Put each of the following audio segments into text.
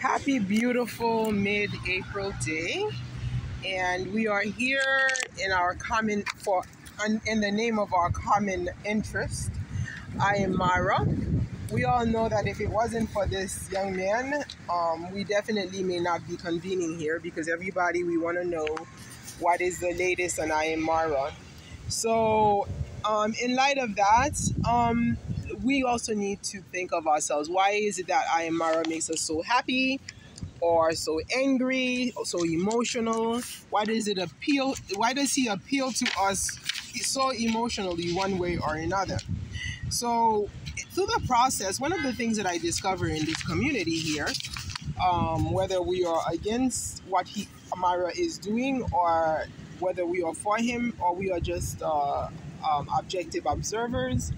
Happy, beautiful mid-April day, and we are here in our common in the name of our common interest. I am Marwa. We all know that if it wasn't for this young man, we definitely may not be convening here because everybody we want to know what is the latest on I am Marwa. So, in light of that, we also need to think of ourselves. Why is it that I am Mara makes us so happy or so angry or so emotional? Why does it appeal? Why does he appeal to us so emotionally one way or another? So, through the process, one of the things that I discover in this community here, whether we are against what Amara is doing, or whether we are for him, or we are just objective observers,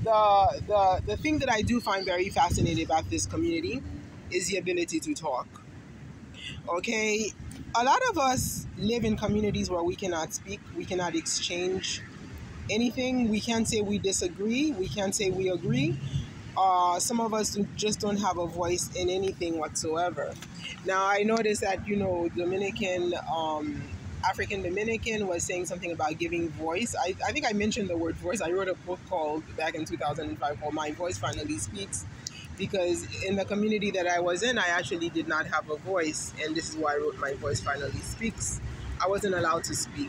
the thing that I do find very fascinating about this community is the ability to talk. Okay, a lot of us live in communities where we cannot speak, we cannot exchange anything. We can't say we disagree, we can't say we agree. Some of us just don't have a voice in anything whatsoever. Now, I noticed that, African Dominican was saying something about giving voice. I think I mentioned the word voice. I wrote a book back in 2005 called My Voice Finally Speaks, because in the community that I was in, I actually did not have a voice, and this is why I wrote My Voice Finally Speaks. I wasn't allowed to speak.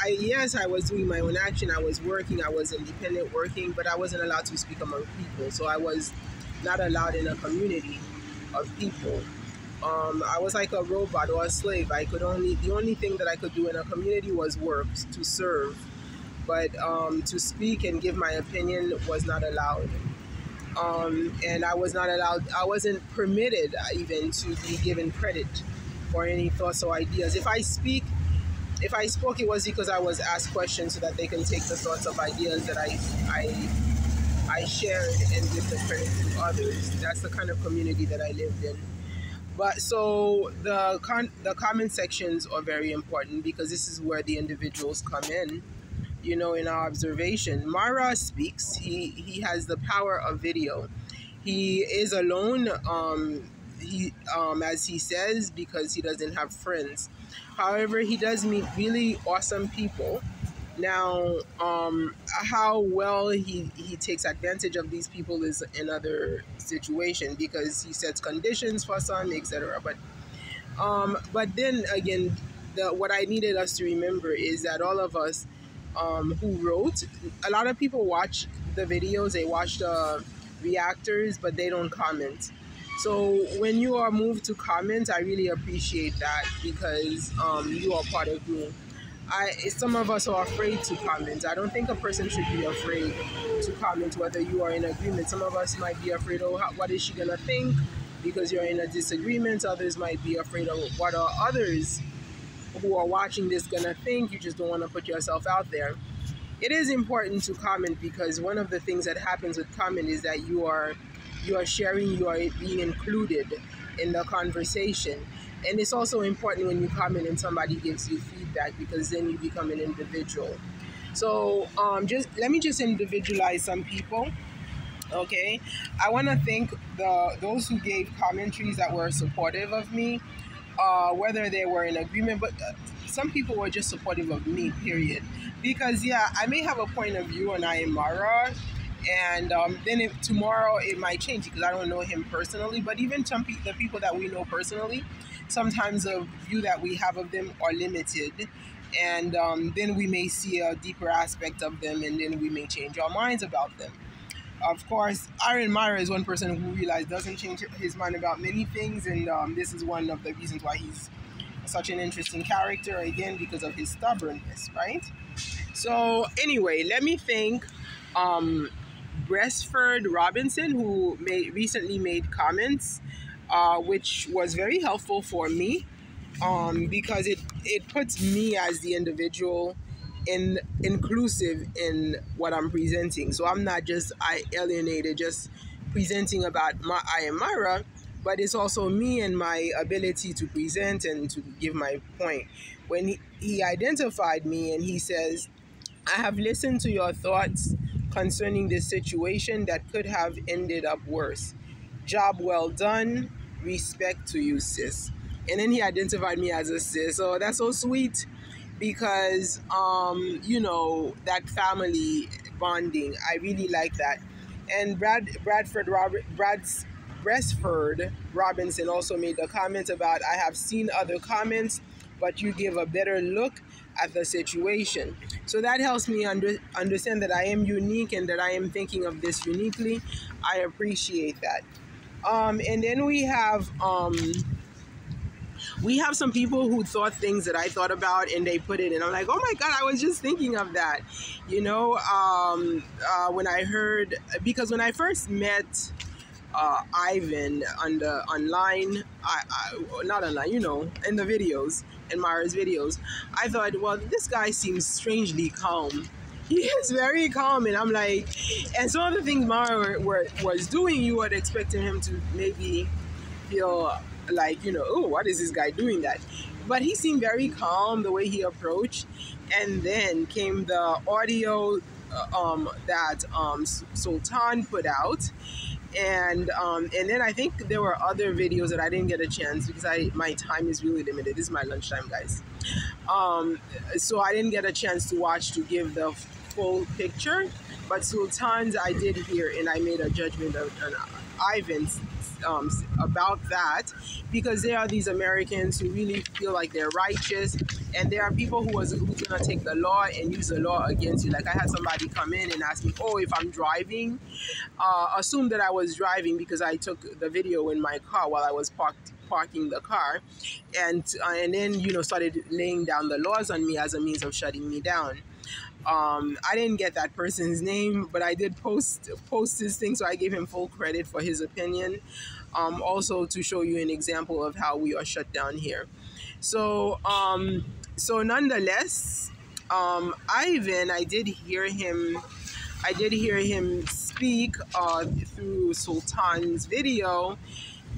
Yes, I was doing my own action. I was working. I was independent working, but I wasn't allowed to speak among people. So I was not allowed in a community of people. I was like a robot or a slave. The only thing that I could do in a community was work, to serve, but to speak and give my opinion was not allowed. And I was not allowed. I wasn't permitted even to be given credit for any thoughts or ideas. If I spoke, it was because I was asked questions so that they can take the thoughts of ideas that I shared and give the credit to others. That's the kind of community that I lived in. But so the comment sections are very important because this is where the individuals come in. In our observation, Mara speaks. He has the power of video. He is alone. As he says, because he doesn't have friends. However, he does meet really awesome people. Now, how well he takes advantage of these people is another situation, because he sets conditions for some, etc. But then again, what I needed us to remember is that all of us who wrote, a lot of people watch the videos, they watch the reactors, but they don't comment. So when you are moved to comment, I really appreciate that, because you are part of me. Some of us are afraid to comment. I don't think a person should be afraid to comment whether you are in agreement. Some of us might be afraid, what is she gonna think, because you're in a disagreement. Others might be afraid of what are others who are watching this gonna think. You just don't want to put yourself out there. It is important to comment, because one of the things that happens with comment is that you are sharing, you are being included in the conversation. And it's also important when you comment and somebody gives you feedback, because then you become an individual. So let me just individualize some people. Okay, I want to thank those who gave commentaries that were supportive of me, whether they were in agreement, but some people were just supportive of me, period. Because I may have a point of view on I am Mara, and then tomorrow it might change because I don't know him personally. But even the people that we know personally, sometimes the view that we have of them are limited, and then we may see a deeper aspect of them, and then we may change our minds about them. Of course, Aaron Myra is one person who doesn't change his mind about many things, and this is one of the reasons why he's such an interesting character, again, because of his stubbornness, right? So anyway, let me thank Breastford Robinson, who recently made comments, which was very helpful for me, because it puts me as the individual inclusive in what I'm presenting. So I'm not just alienated, just presenting about I am Myra, but it's also me and my ability to present and to give my point. When he identified me and he says, I have listened to your thoughts concerning this situation that could have ended up worse. Job well done. Respect to you, sis. And then he identified me as a sis. So that's so sweet because that family bonding. I really like that. And Brad's Breastford Robinson also made a comment about I have seen other comments, but you give a better look at the situation. So that helps me understand that I am unique and that I am thinking of this uniquely. I appreciate that. And then we have some people who thought things that I thought about and they put it in. I'm like, oh my God, I was just thinking of that. When I heard, because when I first met Ivan online, not online, in the videos, in Mara's videos, I thought, well, this guy seems strangely calm. He is very calm, and I'm like, and some of the things Mara was doing, you would expect him to maybe feel like, oh, what is this guy doing that? But he seemed very calm the way he approached. And then came the audio that Sultan put out. And then I think there were other videos that I didn't get a chance because my time is really limited. This is my lunchtime, guys. So I didn't get a chance to watch to give the full picture. But Sultan's I did hear, and I made a judgment on Ivan's about that, because there are these Americans who really feel like they're righteous, and there are people who's gonna take the law and use the law against you. Like I had somebody come in and ask me, oh, if I'm driving, assume that I was driving because I took the video in my car while I was parking the car, and then started laying down the laws on me as a means of shutting me down. I didn't get that person's name, but I did post his thing, so I gave him full credit for his opinion. Also to show you an example of how we are shut down here. So nonetheless, Ivan, I did hear him speak through Sultan's video,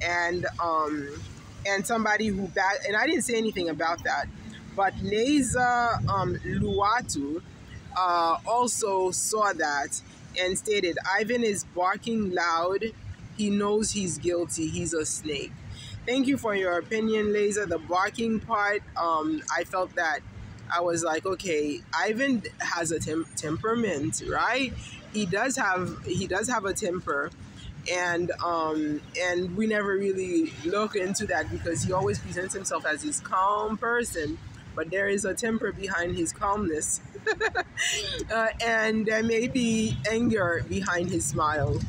and somebody who and I didn't say anything about that, but Leza Luatu also saw that and stated, Ivan is barking loud. He knows he's guilty. He's a snake. Thank you for your opinion, Leza. The barking part, I felt that I was like, okay, Ivan has a temperament, right? He does have a temper, and we never really look into that because he always presents himself as this calm person, but there is a temper behind his calmness. And there may be anger behind his smile.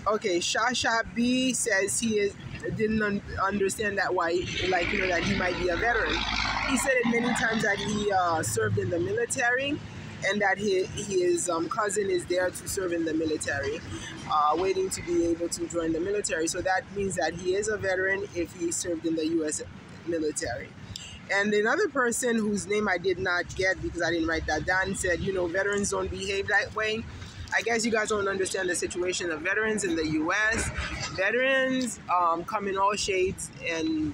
Okay, Shasha B says he didn't understand that why, that he might be a veteran. He said it many times that he served in the military, and that his cousin is there to serve in the military, waiting to be able to join the military. So that means that he is a veteran if he served in the U.S. military. And another person whose name I did not get because I didn't write that down said, veterans don't behave that way. I guess you guys don't understand the situation of veterans in the U.S. Veterans come in all shades, and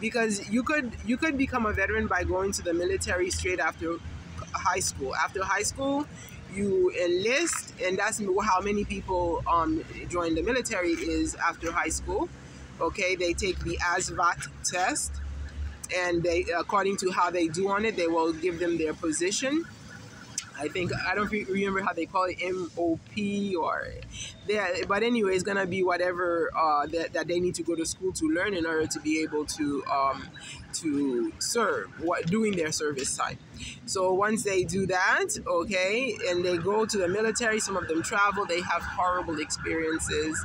because you could become a veteran by going to the military straight after high school. After high school, you enlist, and that's how many people join the military is after high school. Okay, they take the ASVAT test, and they, according to how they do on it, they will give them their position. I don't remember how they call it, MOP or there, but anyway, it's gonna be whatever that they need to go to school to learn in order to be able to serve, doing their service time. So once they do that, okay, and they go to the military, some of them travel, they have horrible experiences.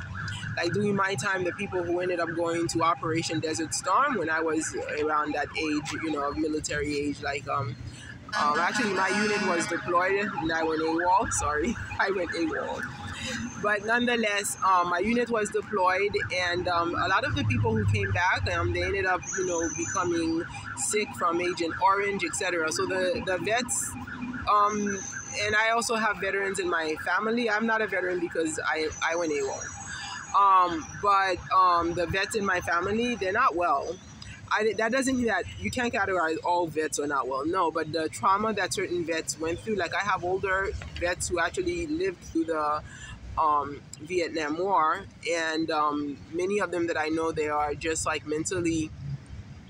Like during my time, the people who ended up going to Operation Desert Storm when I was around that age, of military age, actually my unit was deployed and I went AWOL. Sorry, I went AWOL. But nonetheless, my unit was deployed, and a lot of the people who came back, they ended up, becoming sick from Agent Orange, etc. So the vets, and I also have veterans in my family. I'm not a veteran because I went AWOL. But the vets in my family, they're not well. That doesn't mean that you can't categorize all vets are not well. No, but the trauma that certain vets went through, like I have older vets who actually lived through the Vietnam War, and many of them that I know, they are just like mentally,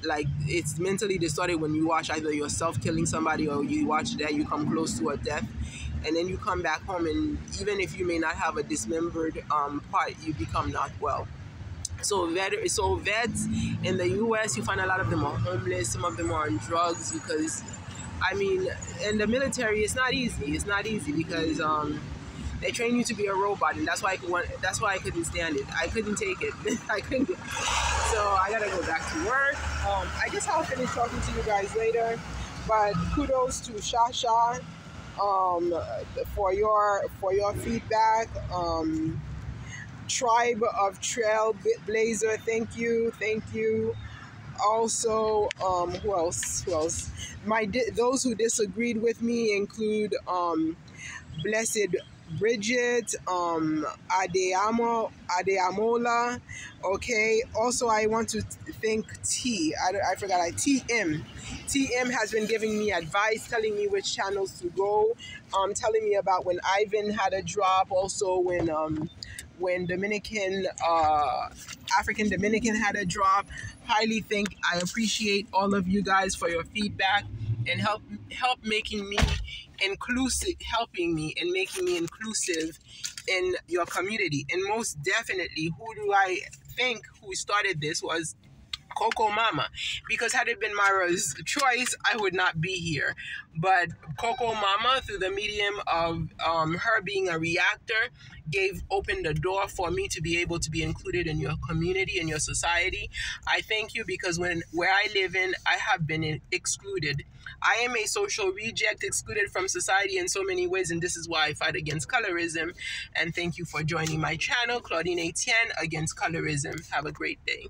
like it's mentally distorted when you watch either yourself killing somebody or you watch that you come close to a death, and then you come back home, and even if you may not have a dismembered part, you become not well. So vets in the U.S., you find a lot of them are homeless. Some of them are on drugs because, I mean, in the military, it's not easy. It's not easy because they train you to be a robot, and that's why I couldn't stand it. I couldn't take it. I couldn't. So I gotta go back to work. I guess I'll finish talking to you guys later. But kudos to Shasha for your feedback. Tribe of Trailblazer, thank you. Also, who else? Those who disagreed with me include Blessed Bridget, Adeamola. Okay. Also, I want to thank I forgot. TM. TM has been giving me advice, telling me which channels to go, telling me about when Ivain had a drop. Also, when Dominican, African Dominican had a drop. I appreciate all of you guys for your feedback and help making me inclusive, helping me and making me inclusive in your community. And most definitely, who do I think who started this was Coco Mama, because had it been Marwa's choice, I would not be here. But Coco Mama, through the medium of her being a reactor, opened the door for me to be able to be included in your community, in your society. I thank you, because where I live in, I have been excluded. I am a social reject, excluded from society in so many ways, and this is why I fight against colorism. And thank you for joining my channel, Claudine Etienne, Against Colorism. Have a great day.